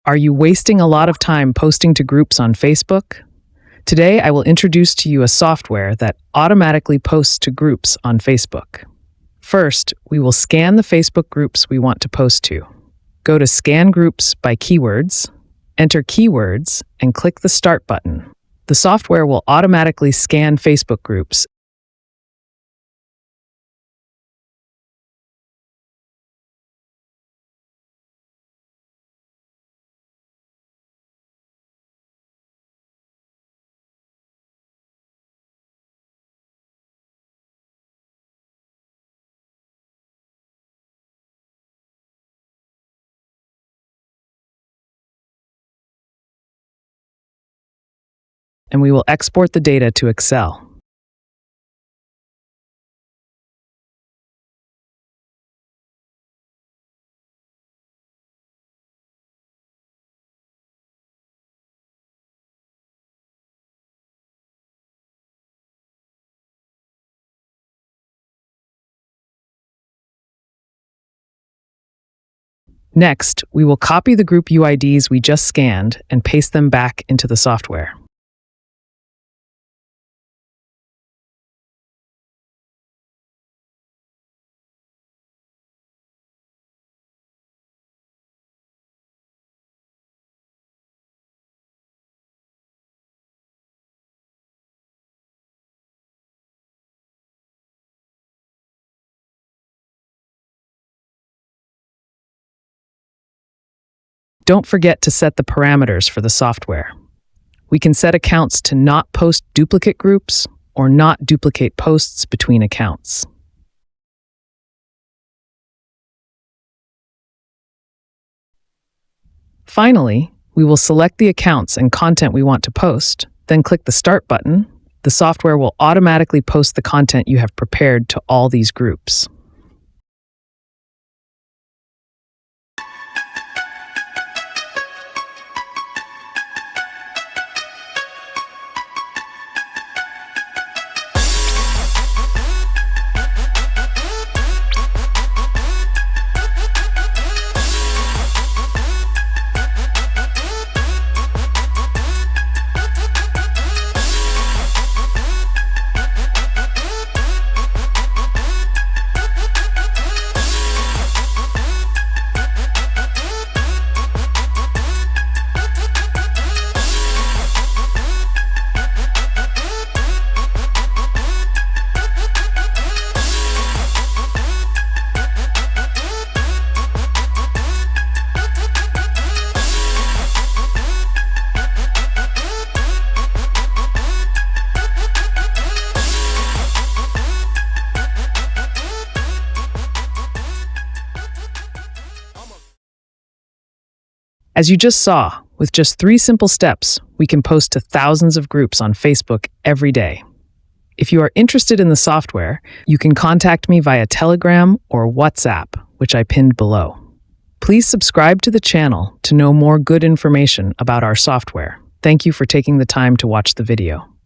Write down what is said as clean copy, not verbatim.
Are you wasting a lot of time posting to groups on Facebook? Today, I will introduce to you a software that automatically posts to groups on Facebook. First, we will scan the Facebook groups we want to post to. Go to Scan Groups by Keywords, enter keywords, and click the Start button. The software will automatically scan Facebook groups and we will export the data to Excel. Next, we will copy the group UIDs we just scanned and paste them back into the software. Don't forget to set the parameters for the software. We can set accounts to not post duplicate groups or not duplicate posts between accounts. Finally, we will select the accounts and content we want to post, then click the Start button. The software will automatically post the content you have prepared to all these groups. As you just saw, with just 3 simple steps, we can post to thousands of groups on Facebook every day. If you are interested in the software, you can contact me via Telegram or WhatsApp, which I pinned below. Please subscribe to the channel to know more good information about our software. Thank you for taking the time to watch the video.